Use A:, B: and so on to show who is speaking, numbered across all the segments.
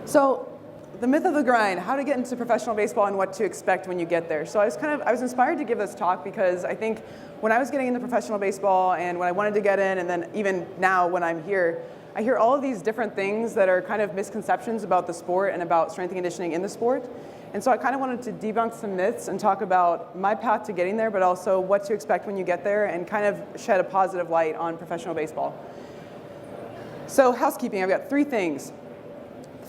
A: So the myth of the grind, how to get into professional baseball and what to expect when you get there. So I was inspired to give this talk because I think when I was getting into professional baseball and when I wanted to get in, and then even now when I'm here, I hear all of these different things that are kind of misconceptions about the sport and about strength and conditioning in the sport. And so I kind of wanted to debunk some myths and talk about my path to getting there, but also what to expect when you get there and kind of shed a positive light on professional baseball. So housekeeping, I've got 3 things.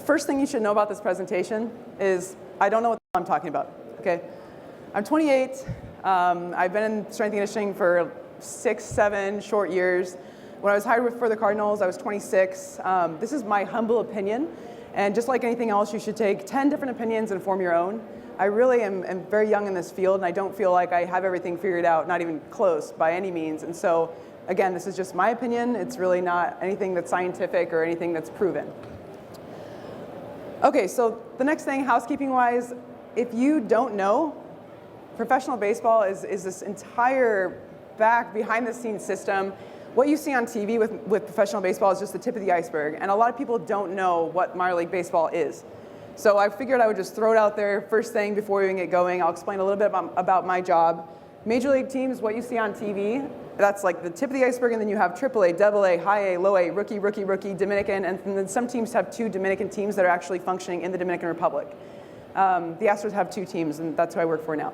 A: First thing you should know about this presentation is I don't know what I'm talking about, okay? I'm 28. I've been in strength and conditioning for 6, 7 short years. When I was hired for the Cardinals, I was 26. This is my humble opinion. And just like anything else, you should take 10 different opinions and form your own. I really am very young in this field, and I don't feel like I have everything figured out, not even close by any means. And so, again, this is just my opinion. It's really not anything that's scientific or anything that's proven. Okay, so the next thing, housekeeping-wise, if you don't know, professional baseball is this entire behind-the-scenes system. What you see on TV with professional baseball is just the tip of the iceberg, and a lot of people don't know what minor league baseball is. So I figured I would just throw it out there first thing before we even get going. I'll explain a little bit about my job. Major league teams, what you see on TV, that's like the tip of the iceberg, and then you have AAA, AA, High A, Low A, rookie, Dominican, and then some teams have 2 Dominican teams that are actually functioning in the Dominican Republic. The Astros have 2 teams, and that's who I work for now.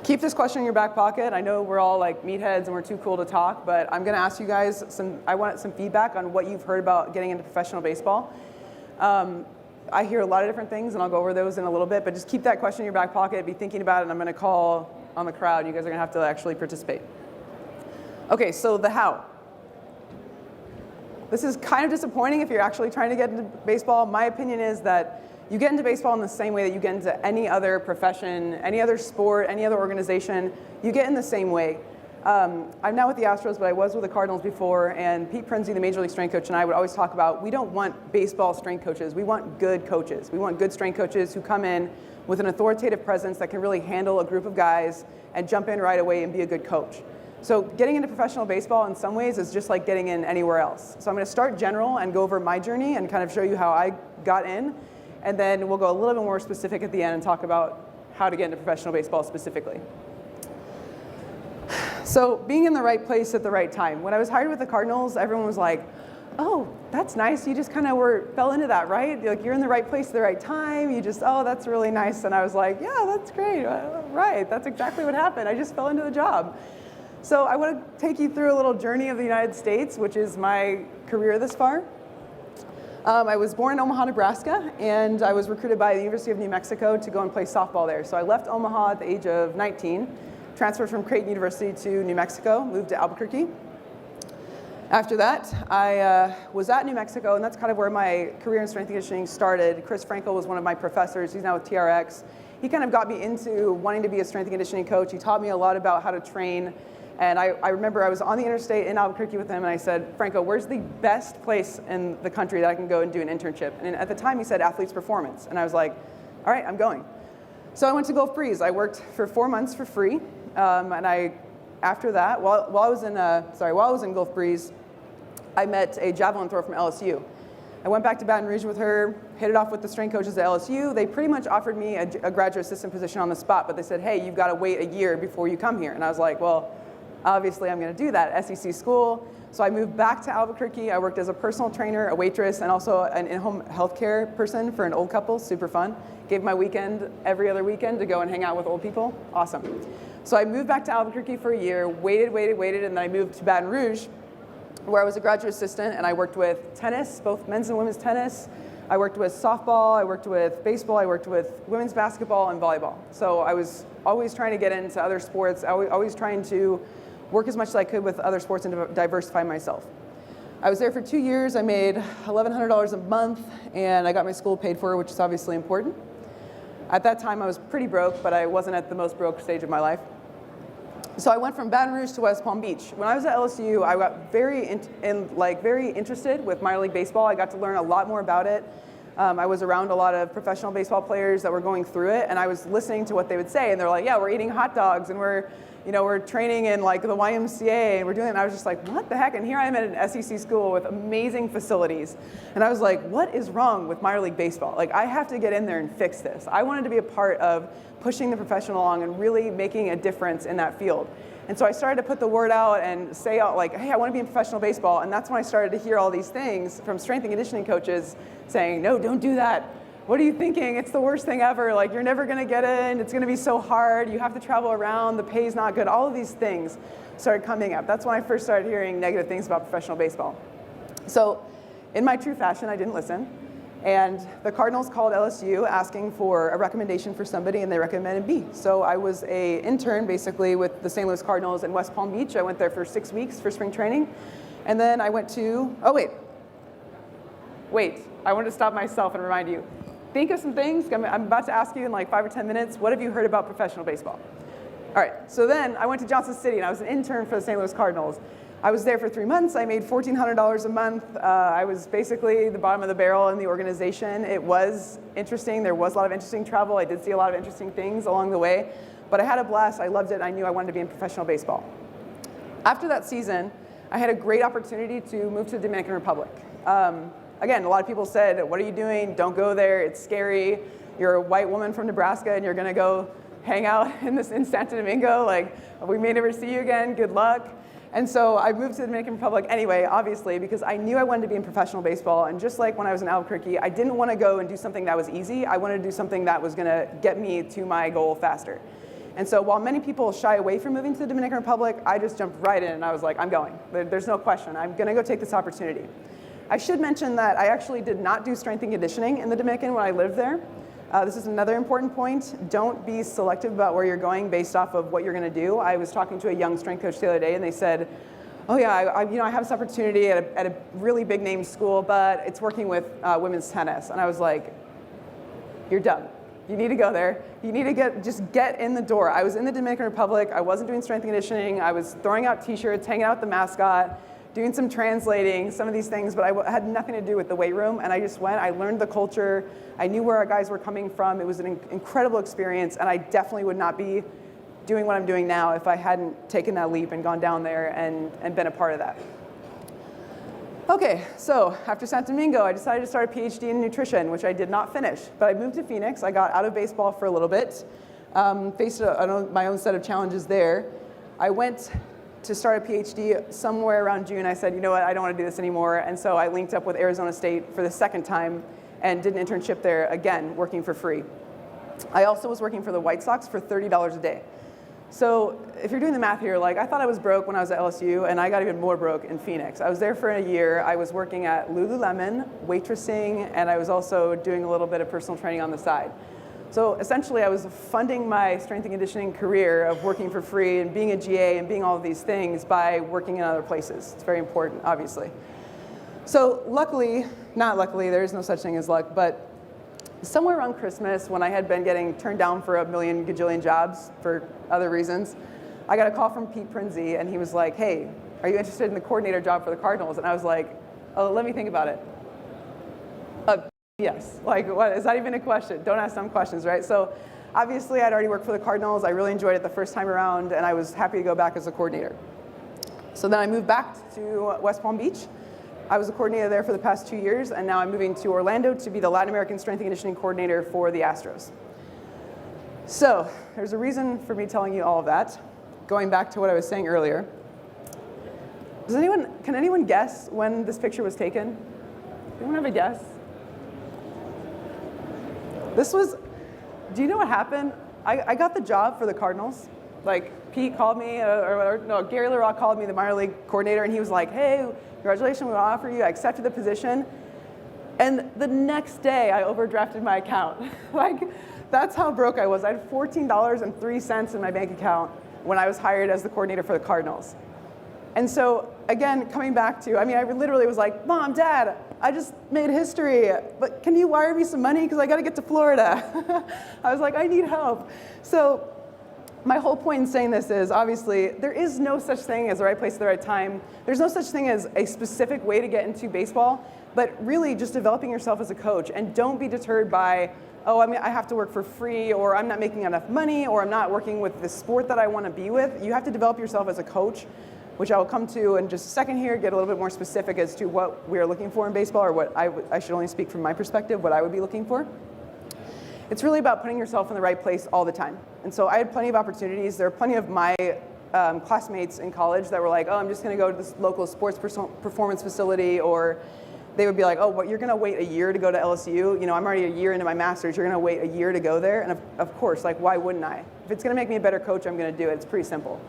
A: Keep this question in your back pocket. I know we're all like meatheads and we're too cool to talk, but I'm going to ask you guys I want some feedback on what you've heard about getting into professional baseball. I hear a lot of different things, and I'll go over those in a little bit, but just keep that question in your back pocket, be thinking about it, and I'm going to call on the crowd. You guys are going to have to actually participate. Okay, so the how. This is kind of disappointing if you're actually trying to get into baseball. My opinion is that you get into baseball in the same way that you get into any other profession, any other sport, any other organization. You get in the same way. I'm now with the Astros, but I was with the Cardinals before, and Pete Prinzi, the Major League Strength Coach, and I would always talk about, we don't want baseball strength coaches. We want good coaches. We want good strength coaches who come in with an authoritative presence that can really handle a group of guys and jump in right away and be a good coach. So getting into professional baseball in some ways is just like getting in anywhere else. So I'm going to start general and go over my journey and kind of show you how I got in. And then we'll go a little bit more specific at the end and talk about how to get into professional baseball specifically. So being in the right place at the right time. When I was hired with the Cardinals, everyone was like, oh, that's nice. You just kind of fell into that, right? Like you're in the right place at the right time. You just, oh, that's really nice. And I was like, yeah, that's great. Right, that's exactly what happened. I just fell into the job. So I want to take you through a little journey of the United States, which is my career this far. I was born in Omaha, Nebraska, and I was recruited by the University of New Mexico to go and play softball there. So I left Omaha at the age of 19, transferred from Creighton University to New Mexico, moved to Albuquerque. After that, I was at New Mexico, and that's kind of where my career in strength and conditioning started. Chris Frankel was one of my professors. He's now with TRX. He kind of got me into wanting to be a strength and conditioning coach. He taught me a lot about how to train. And I remember I was on the interstate in Albuquerque with him, and I said, Franco, where's the best place in the country that I can go and do an internship? And at the time, he said Athletes Performance. And I was like, all right, I'm going. So I went to Gulf Breeze. I worked for 4 months for free. After that, while I was in Gulf Breeze, I met a javelin thrower from LSU. I went back to Baton Rouge with her, hit it off with the strength coaches at LSU. They pretty much offered me a graduate assistant position on the spot, but they said, hey, you've got to wait a year before you come here. And I was like, well, obviously, I'm going to do that, SEC school. So I moved back to Albuquerque. I worked as a personal trainer, a waitress, and also an in-home healthcare person for an old couple. Super fun. Gave my weekend every other weekend to go and hang out with old people. Awesome. So I moved back to Albuquerque for a year, waited, and then I moved to Baton Rouge, where I was a graduate assistant, and I worked with tennis, both men's and women's tennis. I worked with softball, I worked with baseball, I worked with women's basketball and volleyball. So I was always trying to get into other sports, always trying to work as much as I could with other sports and diversify myself. I was there for 2 years. I made $1,100 a month, and I got my school paid for, which is obviously important. At that time, I was pretty broke, but I wasn't at the most broke stage of my life. So I went from Baton Rouge to West Palm Beach. When I was at LSU, I got very interested with minor league baseball. I got to learn a lot more about it. I was around a lot of professional baseball players that were going through it, and I was listening to what they would say, and they're like, yeah, we're eating hot dogs, and we're we're training in like the YMCA and we're doing it. And I was just like, what the heck? And here I am at an SEC school with amazing facilities. And I was like, what is wrong with minor league baseball? Like, I have to get in there and fix this. I wanted to be a part of pushing the profession along and really making a difference in that field. And so I started to put the word out and say out like, hey, I want to be in professional baseball. And that's when I started to hear all these things from strength and conditioning coaches saying, no, don't do that. What are you thinking? It's the worst thing ever. Like, you're never going to get in. It's going to be so hard. You have to travel around. The pay's not good. All of these things started coming up. That's when I first started hearing negative things about professional baseball. So in my true fashion, I didn't listen. And the Cardinals called LSU asking for a recommendation for somebody, and they recommended me. So I was an intern, basically, with the St. Louis Cardinals in West Palm Beach. I went there for 6 weeks for spring training. And then I went to, wait. I wanted to stop myself and remind you. Think of some things. I'm about to ask you in like 5 or 10 minutes, what have you heard about professional baseball? All right, so then I went to Johnson City, and I was an intern for the St. Louis Cardinals. I was there for 3 months. I made $1,400 a month. I was basically the bottom of the barrel in the organization. It was interesting. There was a lot of interesting travel. I did see a lot of interesting things along the way. But I had a blast. I loved it. I knew I wanted to be in professional baseball. After that season, I had a great opportunity to move to the Dominican Republic. Again, a lot of people said, what are you doing? Don't go there. It's scary. You're a white woman from Nebraska, and you're going to go hang out in Santo Domingo. Like, we may never see you again. Good luck. And so I moved to the Dominican Republic anyway, obviously, because I knew I wanted to be in professional baseball. And just like when I was in Albuquerque, I didn't want to go and do something that was easy. I wanted to do something that was going to get me to my goal faster. And so while many people shy away from moving to the Dominican Republic, I just jumped right in, and I was like, I'm going. There's no question. I'm going to go take this opportunity. I should mention that I actually did not do strength and conditioning in the Dominican when I lived there. This is another important point. Don't be selective about where you're going based off of what you're going to do. I was talking to a young strength coach the other day, and they said, oh yeah, I have this opportunity at a really big name school, but it's working with women's tennis. And I was like, you're dumb. You need to go there. You need to just get in the door. I was in the Dominican Republic. I wasn't doing strength and conditioning. I was throwing out t-shirts, hanging out with the mascot, doing some translating, some of these things, but I had nothing to do with the weight room. And I just went, I learned the culture. I knew where our guys were coming from. It was an incredible experience, and I definitely would not be doing what I'm doing now if I hadn't taken that leap and gone down there and been a part of that. Okay, so after Santo Domingo, I decided to start a PhD in nutrition, which I did not finish. But I moved to Phoenix. I got out of baseball for a little bit, faced my own set of challenges there. I went to start a PhD somewhere around June. I said, you know what, I don't want to do this anymore. And so I linked up with Arizona State for the second time and did an internship there, again, working for free. I also was working for the White Sox for $30 a day. So if you're doing the math here, like, I thought I was broke when I was at LSU, and I got even more broke in Phoenix. I was there for a year. I was working at Lululemon, waitressing, and I was also doing a little bit of personal training on the side. So essentially, I was funding my strength and conditioning career of working for free and being a GA and being all of these things by working in other places. It's very important, obviously. So luckily, not luckily, there is no such thing as luck, but somewhere around Christmas, when I had been getting turned down for a million gajillion jobs for other reasons, I got a call from Pete Prinzi, and he was like, hey, are you interested in the coordinator job for the Cardinals? And I was like, oh, let me think about it. Yes, like, what, is that even a question? Don't ask dumb questions, right? So obviously, I'd already worked for the Cardinals. I really enjoyed it the first time around, and I was happy to go back as a coordinator. So then I moved back to West Palm Beach. I was a coordinator there for the past 2 years, and now I'm moving to Orlando to be the Latin American Strength and Conditioning Coordinator for the Astros. So there's a reason for me telling you all of that. Going back to what I was saying earlier, can anyone guess when this picture was taken? Anyone have a guess? Do you know what happened? I got the job for the Cardinals. Like, Pete called me, Gary LaRocque called me, the minor league coordinator, and he was like, hey, congratulations, we want to offer you. I accepted the position. And the next day, I overdrafted my account. Like, that's how broke I was. I had $14.03 in my bank account when I was hired as the coordinator for the Cardinals. And so, again, coming back to, I literally was like, Mom, Dad, I just made history, but can you wire me some money? Because I got to get to Florida. I was like, I need help. So my whole point in saying this is, obviously, there is no such thing as the right place at the right time. There's no such thing as a specific way to get into baseball, but really just developing yourself as a coach. And don't be deterred by oh, I have to work for free, or I'm not making enough money, or I'm not working with the sport that I want to be with. You have to develop yourself as a coach, which I will come to in just a second here, get a little bit more specific as to what we're looking for in baseball, or what I should only speak from my perspective, what I would be looking for. It's really about putting yourself in the right place all the time. And so I had plenty of opportunities. There are plenty of my classmates in college that were like, oh, I'm just going to go to this local sports performance facility, or they would be like, oh, you're going to wait a year to go to LSU? You know, I'm already a year into my master's. You're going to wait a year to go there? And of course, like, why wouldn't I? If it's going to make me a better coach, I'm going to do it. It's pretty simple.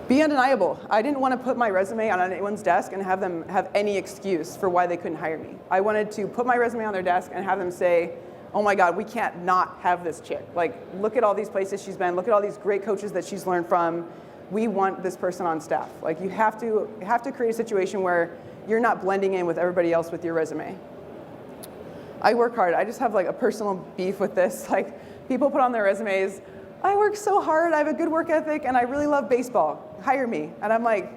A: Be undeniable. I didn't want to put my resume on anyone's desk and have them have any excuse for why they couldn't hire me. I wanted to put my resume on their desk and have them say, oh my God, we can't not have this chick. Like, look at all these places she's been. Look at all these great coaches that she's learned from. We want this person on staff. Like, you have to create a situation where you're not blending in with everybody else with your resume. I work hard. I just have like a personal beef with this. Like, people put on their resumes, I work so hard, I have a good work ethic, and I really love baseball. Hire me. And I'm like,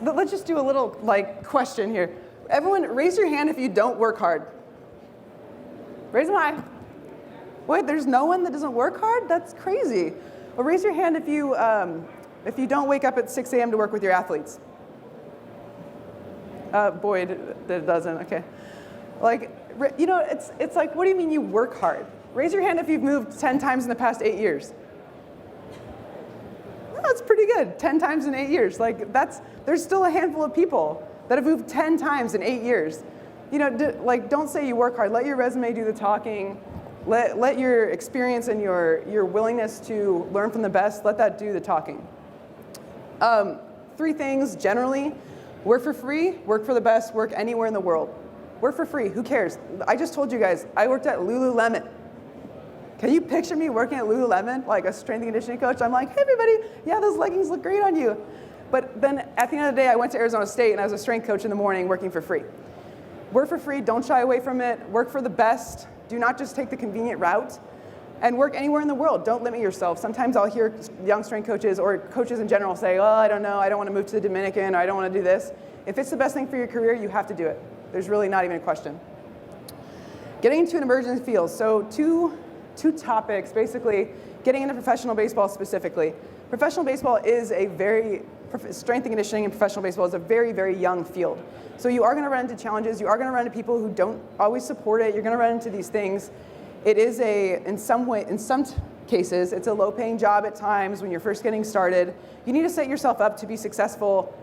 A: let's just do a little like question here. Everyone, raise your hand if you don't work hard. Raise them high. Wait, there's no one that doesn't work hard? That's crazy. Well, raise your hand if you don't wake up at 6 a.m. to work with your athletes. Boy, it doesn't. Okay. Like, you know, it's like, what do you mean you work hard? Raise your hand if you've moved 10 times in the past 8 years. That's pretty good. 10 times in 8 years. Like, there's still a handful of people that have moved 10 times in 8 years. You know, don't say you work hard. Let your resume do the talking. Let your experience and your willingness to learn from the best, let that do the talking. 3 things generally. Work for free, work for the best, work anywhere in the world. Work for free, who cares? I just told you guys, I worked at Lululemon. Can you picture me working at Lululemon, like a strength and conditioning coach? I'm like, hey everybody, yeah, those leggings look great on you. But then at the end of the day, I went to Arizona State and I was a strength coach in the morning working for free. Work for free, don't shy away from it. Work for the best. Do not just take the convenient route. And work anywhere in the world. Don't limit yourself. Sometimes I'll hear young strength coaches or coaches in general say, oh, I don't know, I don't want to move to the Dominican, or I don't want to do this. If it's the best thing for your career, you have to do it. There's really not even a question. Getting into an emerging field. So two topics, basically, getting into professional baseball specifically. Professional baseball is strength and conditioning in professional baseball is a very, very young field. So you are going to run into challenges. You are going to run into people who don't always support it. You're going to run into these things. It is in some cases, it's a low-paying job at times when you're first getting started. You need to set yourself up to be successful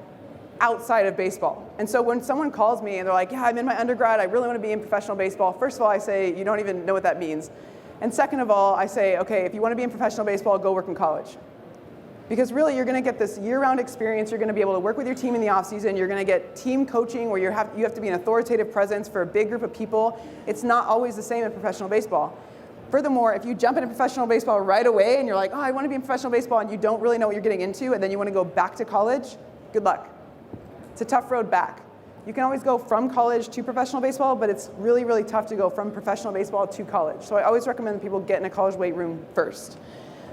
A: outside of baseball. And so when someone calls me and they're like, yeah, I'm in my undergrad, I really want to be in professional baseball, first of all, I say, you don't even know what that means. And second of all, I say, okay, if you want to be in professional baseball, go work in college. Because really, you're going to get this year-round experience. You're going to be able to work with your team in the off-season. You're going to get team coaching where you have to be an authoritative presence for a big group of people. It's not always the same in professional baseball. Furthermore, if you jump into professional baseball right away and you're like, oh, I want to be in professional baseball, and you don't really know what you're getting into, and then you want to go back to college, good luck. It's a tough road back. You can always go from college to professional baseball, but it's really, really tough to go from professional baseball to college. So I always recommend that people get in a college weight room first.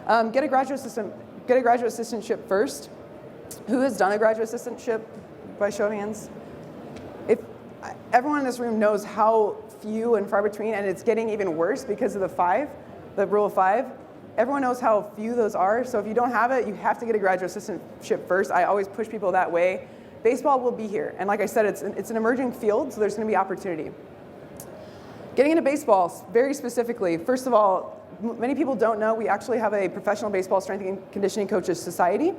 A: Get a graduate assistantship first. Who has done a graduate assistantship by show of hands? If everyone in this room knows how few and far between, and it's getting even worse because of the rule of 5. Everyone knows how few those are. So if you don't have it, you have to get a graduate assistantship first. I always push people that way. Baseball will be here. And like I said, it's an emerging field, so there's going to be opportunity. Getting into baseball, very specifically, first of all, many people don't know we actually have a professional baseball strength and conditioning coaches society.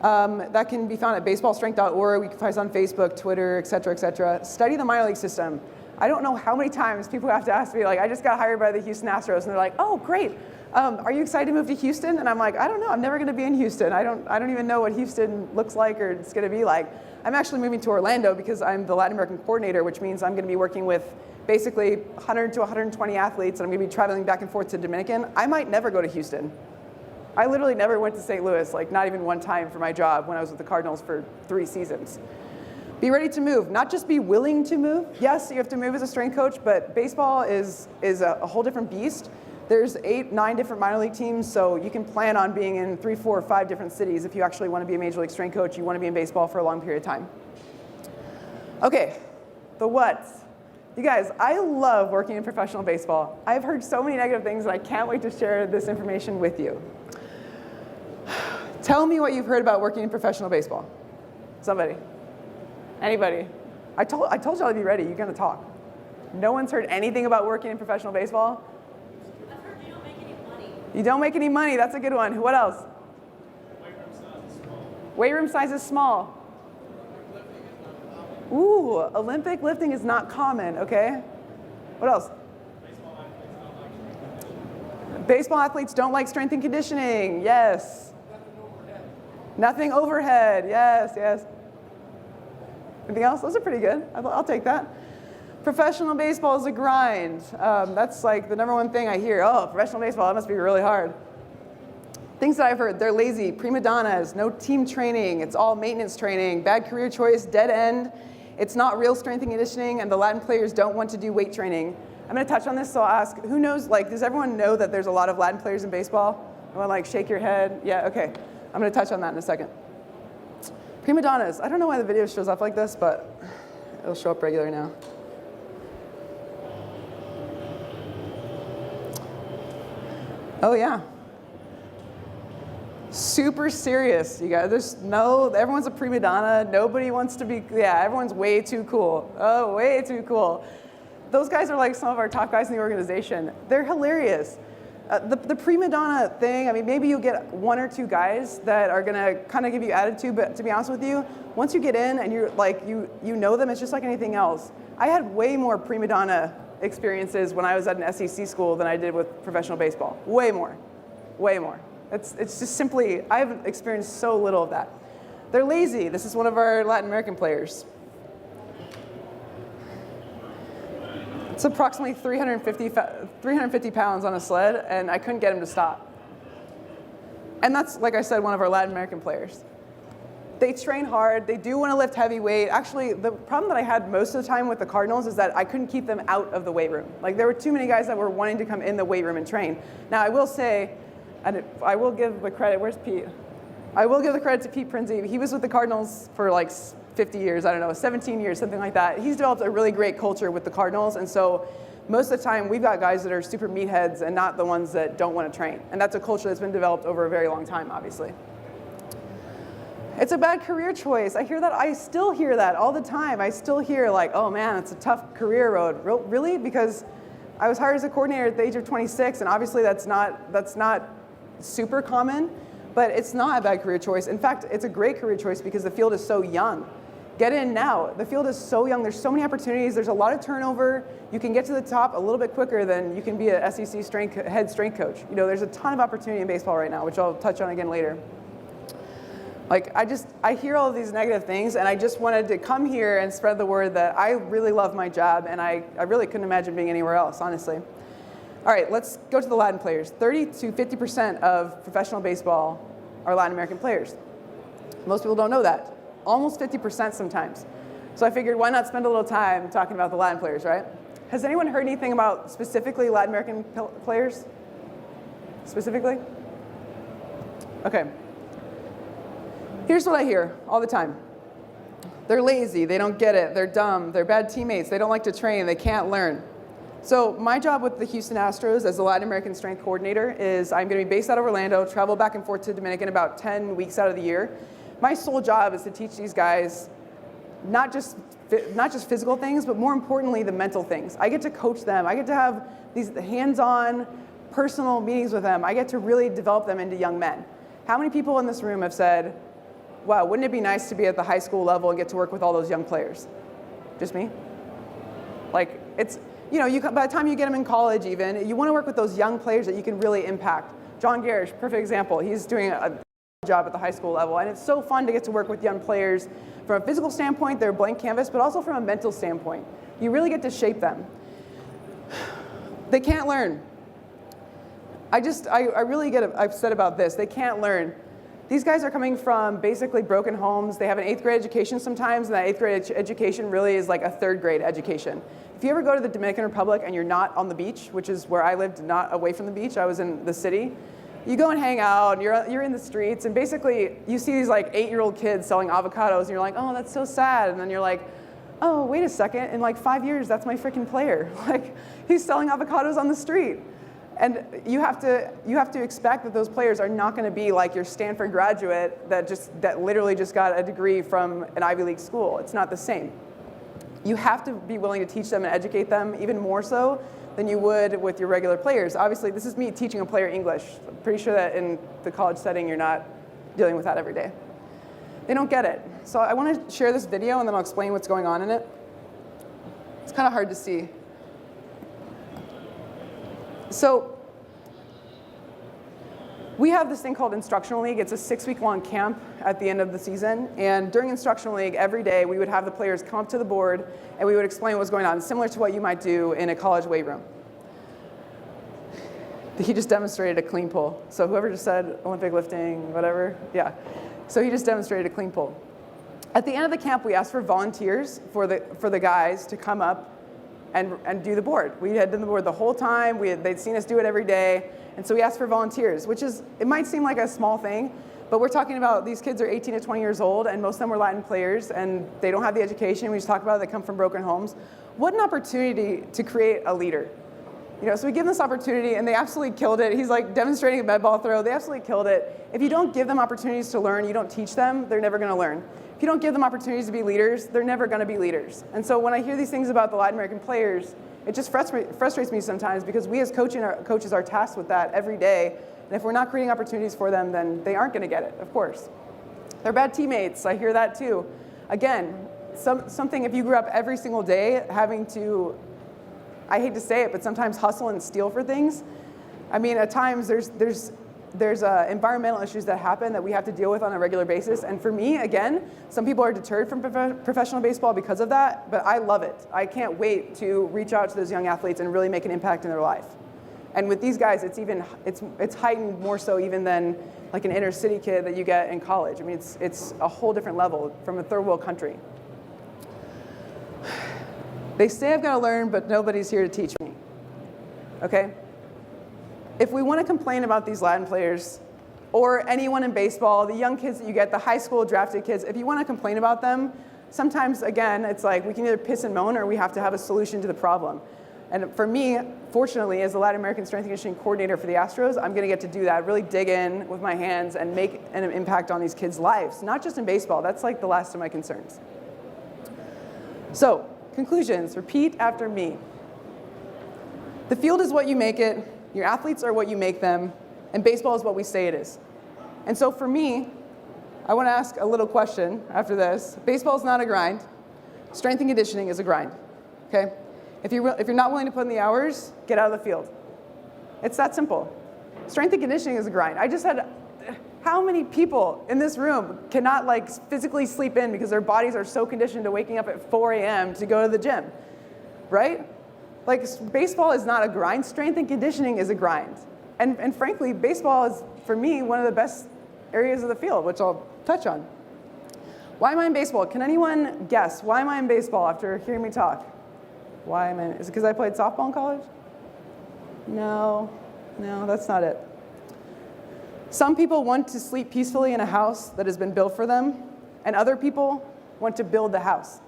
A: That can be found at baseballstrength.org. We can find us on Facebook, Twitter, et cetera, et cetera. Study the minor league system. I don't know how many times people have to ask me, like, I just got hired by the Houston Astros, and they're like, oh, great. Are you excited to move to Houston? And I'm like, I don't know. I'm never going to be in Houston. I don't even know what Houston looks like or it's going to be like. I'm actually moving to Orlando because I'm the Latin American coordinator, which means I'm going to be working with basically 100 to 120 athletes, and I'm going to be traveling back and forth to Dominican. I might never go to Houston. I literally never went to St. Louis, like not even one time for my job when I was with the Cardinals for 3 seasons. Be ready to move, not just be willing to move. Yes, you have to move as a strength coach, but baseball is a whole different beast. There's 8, 9 different minor league teams, so you can plan on being in 3, 4, 5 different cities if you actually want to be a major league strength coach, you want to be in baseball for a long period of time. Okay, the what. You guys, I love working in professional baseball. I've heard so many negative things, and I can't wait to share this information with you. Tell me what you've heard about working in professional baseball. Somebody. Anybody. I told y'all to be ready. You're going to talk. No one's heard anything about working in professional baseball?
B: I've heard you don't make any money.
A: You don't make any money. That's a good one. What else? Weight room size is small. Ooh, Olympic lifting is not common, okay? What else? Baseball athletes don't like strength and conditioning. Yes. Nothing overhead. Yes, yes. Anything else? Those are pretty good. I'll take that. Professional baseball is a grind. That's like the number one thing I hear. Oh, professional baseball, that must be really hard. Things that I've heard, they're lazy, prima donnas, no team training, it's all maintenance training, bad career choice, dead end. It's not real strength and conditioning, and the Latin players don't want to do weight training. I'm going to touch on this, so I'll ask, who knows, like, does everyone know that there's a lot of Latin players in baseball? You want to, like, shake your head? Yeah, okay. I'm going to touch on that in a second. Prima donnas. I don't know why the video shows up like this, but it'll show up regular now. Oh, yeah. Super serious, you guys. Everyone's a prima donna. Nobody wants to be, everyone's way too cool. Oh, way too cool. Those guys are like some of our top guys in the organization. They're hilarious. The prima donna thing, I mean, maybe you get one or two guys that are gonna kind of give you attitude, but to be honest with you, once you get in and you're like, you know them, it's just like anything else. I had way more prima donna experiences when I was at an SEC school than I did with professional baseball. Way more, way more. It's just simply, I've experienced so little of that. They're lazy. This is one of our Latin American players. It's approximately 350 pounds on a sled, and I couldn't get him to stop. And that's, like I said, one of our Latin American players. They train hard. They do want to lift heavy weight. Actually, the problem that I had most of the time with the Cardinals is that I couldn't keep them out of the weight room. Like, there were too many guys that were wanting to come in the weight room and train. Now, I will say, and I will give the credit, where's Pete? I will give the credit to Pete Prinzi. He was with the Cardinals for like 50 years, I don't know, 17 years, something like that. He's developed a really great culture with the Cardinals, and so most of the time we've got guys that are super meatheads and not the ones that don't want to train. And that's a culture that's been developed over a very long time, obviously. It's a bad career choice. I hear that, I still hear that all the time. I still hear like, oh man, it's a tough career road. Really? Because I was hired as a coordinator at the age of 26, and obviously that's not super common, but it's not a bad career choice. In fact, it's a great career choice because the field is so young. Get in now. The field is so young. There's so many opportunities. There's a lot of turnover. You can get to the top a little bit quicker than you can be an SEC head strength coach. You know, there's a ton of opportunity in baseball right now, which I'll touch on again later. Like, I hear all of these negative things, and I just wanted to come here and spread the word that I really love my job, and I really couldn't imagine being anywhere else, honestly. All right, let's go to the Latin players. 30 to 50% of professional baseball are Latin American players. Most people don't know that. Almost 50% sometimes. So I figured, why not spend a little time talking about the Latin players, right? Has anyone heard anything about specifically Latin American players? Specifically? Okay. Here's what I hear all the time. They're lazy, they don't get it, they're dumb, they're bad teammates, they don't like to train, they can't learn. So my job with the Houston Astros as the Latin American strength coordinator is I'm going to be based out of Orlando, travel back and forth to Dominican about 10 weeks out of the year. My sole job is to teach these guys not just physical things, but more importantly, the mental things. I get to coach them. I get to have these hands-on, personal meetings with them. I get to really develop them into young men. How many people in this room have said, wow, wouldn't it be nice to be at the high school level and get to work with all those young players? Just me? Like, it's, you know, by the time you get them in college even, you want to work with those young players that you can really impact. John Garish, perfect example. He's doing a job at the high school level, and it's so fun to get to work with young players. From a physical standpoint, they're a blank canvas, but also from a mental standpoint. You really get to shape them. They can't learn. I really get upset about this. They can't learn. These guys are coming from basically broken homes. They have an 8th grade education sometimes, and that 8th grade education really is like a 3rd grade education. If you ever go to the Dominican Republic and you're not on the beach, which is where I lived, not away from the beach, I was in the city, you go and hang out, and you're in the streets, and basically you see these like 8-year-old kids selling avocados, and you're like, oh, that's so sad. And then you're like, oh, wait a second, in like 5 years, that's my freaking player. Like, he's selling avocados on the street. And you have to expect that those players are not going to be like your Stanford graduate that literally just got a degree from an Ivy League school. It's not the same. You have to be willing to teach them and educate them even more so than you would with your regular players. Obviously, this is me teaching a player English. I'm pretty sure that in the college setting, you're not dealing with that every day. They don't get it. So I want to share this video, and then I'll explain what's going on in it. It's kind of hard to see. So we have this thing called Instructional League. It's a 6-week-long camp at the end of the season. And during Instructional League, every day, we would have the players come up to the board, and we would explain what was going on, similar to what you might do in a college weight room. He just demonstrated a clean pull. So whoever just said Olympic lifting, whatever, yeah. So he just demonstrated a clean pull. At the end of the camp, we asked for volunteers for the guys to come up and do the board. We had done the board the whole time. They'd seen us do it every day. And so we asked for volunteers, which is, it might seem like a small thing, but we're talking about these kids are 18 to 20 years old, and most of them were Latin players, and they don't have the education. We just talked about it, they come from broken homes. What an opportunity to create a leader. You know, so we give them this opportunity, and they absolutely killed it. He's like demonstrating a med ball throw. They absolutely killed it. If you don't give them opportunities to learn, you don't teach them, they're never going to learn. If you don't give them opportunities to be leaders, they're never going to be leaders. And so when I hear these things about the Latin American players, it just frustrates me sometimes, because we as coaches are tasked with that every day. And if we're not creating opportunities for them, then they aren't going to get it, of course. They're bad teammates. I hear that too. Again, something if you grew up every single day having to, I hate to say it, but sometimes hustle and steal for things. I mean, at times there's environmental issues that happen that we have to deal with on a regular basis. And for me, again, some people are deterred from professional baseball because of that, but I love it. I can't wait to reach out to those young athletes and really make an impact in their life. And with these guys, it's heightened more so even than like an inner city kid that you get in college. I mean, it's a whole different level from a third world country. They say I've got to learn, but nobody's here to teach me. Okay? If we want to complain about these Latin players, or anyone in baseball, the young kids that you get, the high school drafted kids, if you want to complain about them, sometimes, again, it's like we can either piss and moan or we have to have a solution to the problem. And for me, fortunately, as the Latin American Strength and Conditioning Coordinator for the Astros, I'm going to get to do that, really dig in with my hands and make an impact on these kids' lives, not just in baseball. That's like the last of my concerns. So, conclusions, repeat after me. The field is what you make it, your athletes are what you make them, and baseball is what we say it is. And so for me, I want to ask a little question after this. Baseball is not a grind. Strength and conditioning is a grind, okay? If you're not willing to put in the hours, get out of the field. It's that simple. Strength and conditioning is a grind. I just had, how many people in this room cannot like physically sleep in because their bodies are so conditioned to waking up at 4 a.m. to go to the gym, right? Like, baseball is not a grind. Strength and conditioning is a grind. And frankly, baseball is, for me, one of the best areas of the field, which I'll touch on. Why am I in baseball? Can anyone guess? Why am I in baseball after hearing me talk? Why am I? Is it because I played softball in college? No, that's not it. Some people want to sleep peacefully in a house that has been built for them, and other people want to build the house.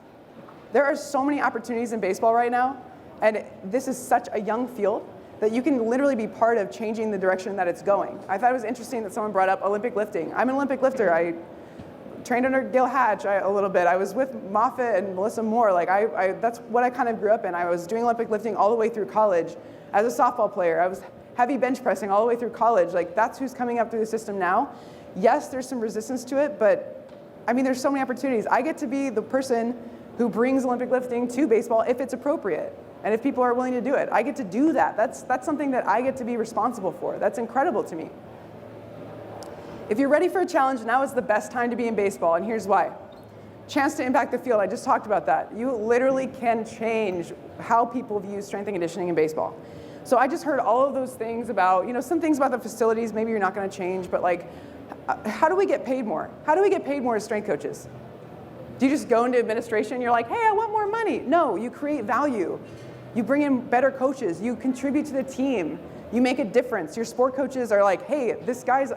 A: There are so many opportunities in baseball right now, and this is such a young field that you can literally be part of changing the direction that it's going. I thought it was interesting that someone brought up Olympic lifting. I'm an Olympic lifter. I trained under Gil Hatch a little bit. I was with Moffitt and Melissa Moore. Like that's what I kind of grew up in. I was doing Olympic lifting all the way through college. As a softball player, I was heavy bench pressing all the way through college. Like, that's who's coming up through the system now. Yes, there's some resistance to it, but I mean, there's so many opportunities. I get to be the person who brings Olympic lifting to baseball if it's appropriate. And if people are willing to do it, I get to do that. That's something that I get to be responsible for. That's incredible to me. If you're ready for a challenge, now is the best time to be in baseball, and here's why. Chance to impact the field, I just talked about that. You literally can change how people view strength and conditioning in baseball. So I just heard all of those things about, some things about the facilities, maybe you're not gonna change, but like, how do we get paid more? How do we get paid more as strength coaches? Do you just go into administration, you're like, hey, I want more money? No, you create value. You bring in better coaches, you contribute to the team, you make a difference. Your sport coaches are like, hey, this guy's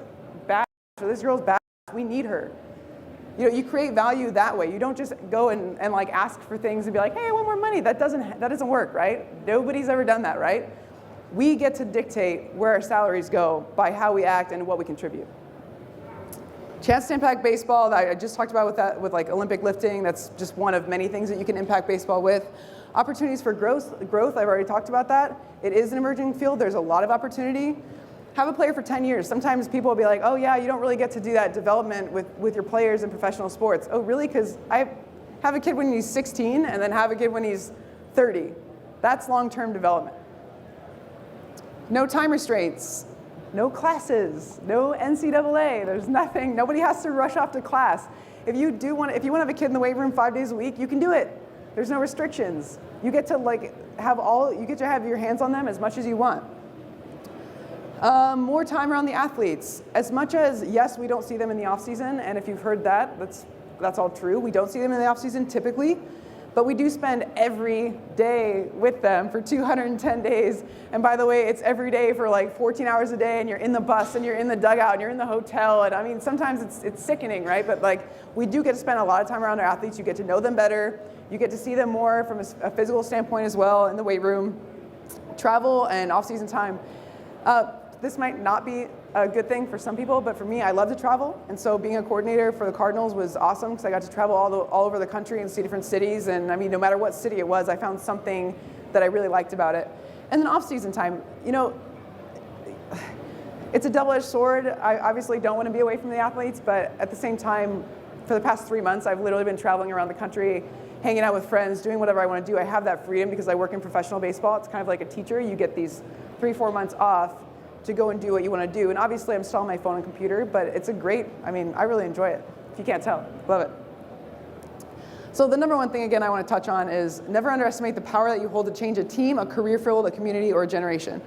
A: bad, or this girl's bad, we need her. You create value that way. You don't just go and like ask for things and be like, hey, I want more money. That doesn't work, right? Nobody's ever done that, right? We get to dictate where our salaries go by how we act and what we contribute. Chance to impact baseball, that I just talked about with like Olympic lifting. That's just one of many things that you can impact baseball with. Opportunities for growth, I've already talked about that. It is an emerging field. There's a lot of opportunity. Have a player for 10 years. Sometimes people will be like, oh yeah, you don't really get to do that development with your players in professional sports. Oh really? Because I have a kid when he's 16 and then have a kid when he's 30. That's long-term development. No time restraints, no classes, no NCAA. There's nothing. Nobody has to rush off to class. If you want to have a kid in the weight room 5 days a week, you can do it. There's no restrictions. You get to have your hands on them as much as you want. More time around the athletes. As much as, yes, we don't see them in the off season, and if you've heard that, that's all true. We don't see them in the off season typically, but we do spend every day with them for 210 days. And by the way, it's every day for like 14 hours a day, and you're in the bus, and you're in the dugout, and you're in the hotel, and I mean, sometimes it's sickening, right? But like, we do get to spend a lot of time around our athletes. You get to know them better. You get to see them more from a physical standpoint as well in the weight room. Travel and off-season time. This might not be a good thing for some people, but for me, I love to travel. And so being a coordinator for the Cardinals was awesome because I got to travel all over the country and see different cities. And I mean, no matter what city it was, I found something that I really liked about it. And then off-season time, it's a double-edged sword. I obviously don't want to be away from the athletes, but at the same time, for the past 3 months, I've literally been traveling around the country, hanging out with friends, doing whatever I want to do. I have that freedom because I work in professional baseball. It's kind of like a teacher. You get these 3-4 months off to go and do what you want to do. And obviously I'm still on my phone and computer, but it's I really enjoy it. If you can't tell, love it. So the number one thing, again, I want to touch on is never underestimate the power that you hold to change a team, a career field, a community, or a generation.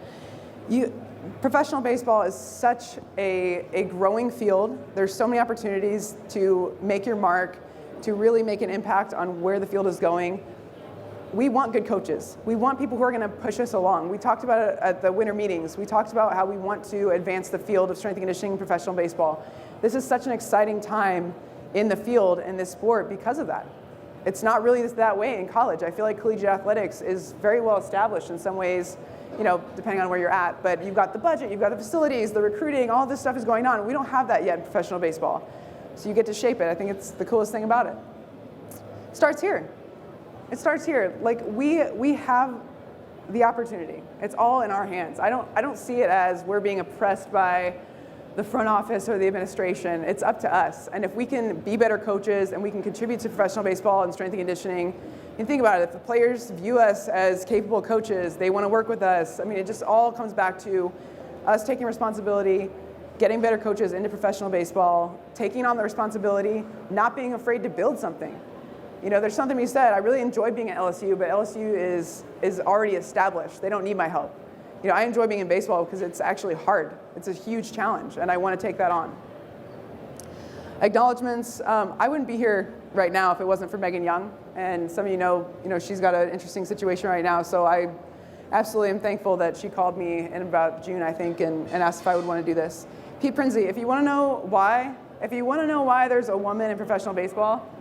A: Professional baseball is such a growing field. There's so many opportunities to make your mark, to really make an impact on where the field is going. We want good coaches. We want people who are going to push us along. We talked about it at the winter meetings. We talked about how we want to advance the field of strength and conditioning in professional baseball. This is such an exciting time in the field, in this sport, because of that. It's not really that way in college. I feel like collegiate athletics is very well established in some ways, depending on where you're at. But you've got the budget, you've got the facilities, the recruiting, all this stuff is going on. We don't have that yet in professional baseball. So you get to shape it. I think it's the coolest thing about it. It starts here. It starts here. Like we have the opportunity. It's all in our hands. I don't see it as we're being oppressed by the front office or the administration. It's up to us. And if we can be better coaches and we can contribute to professional baseball and strength and conditioning, and think about it, if the players view us as capable coaches, they want to work with us. I mean, it just all comes back to us taking responsibility, getting better coaches into professional baseball, taking on the responsibility, not being afraid to build something. There's something we said, I really enjoy being at LSU, but LSU is already established. They don't need my help. I enjoy being in baseball because it's actually hard. It's a huge challenge, and I want to take that on. Acknowledgements. I wouldn't be here right now if it wasn't for Megan Young, and some of you know, she's got an interesting situation right now, so I absolutely am thankful that she called me in about June, I think, and asked if I would want to do this. Pete Prinzi, if you want to know why there's a woman in professional baseball,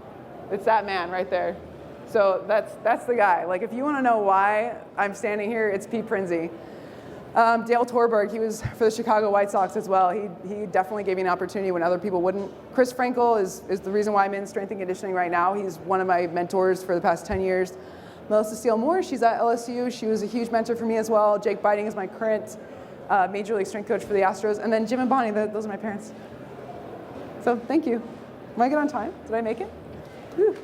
A: it's that man right there. So that's the guy. Like, if you want to know why I'm standing here, it's Pete Prinzi. Dale Torberg, he was for the Chicago White Sox as well. He definitely gave me an opportunity when other people wouldn't. Chris Frankel is the reason why I'm in strength and conditioning right now. He's one of my mentors for the past 10 years. Melissa Steele Moore, she's at LSU. She was a huge mentor for me as well. Jake Biting is my current Major League Strength coach for the Astros. And then Jim and Bonnie, those are my parents. So thank you. Am I good on time? Did I make it? Whew.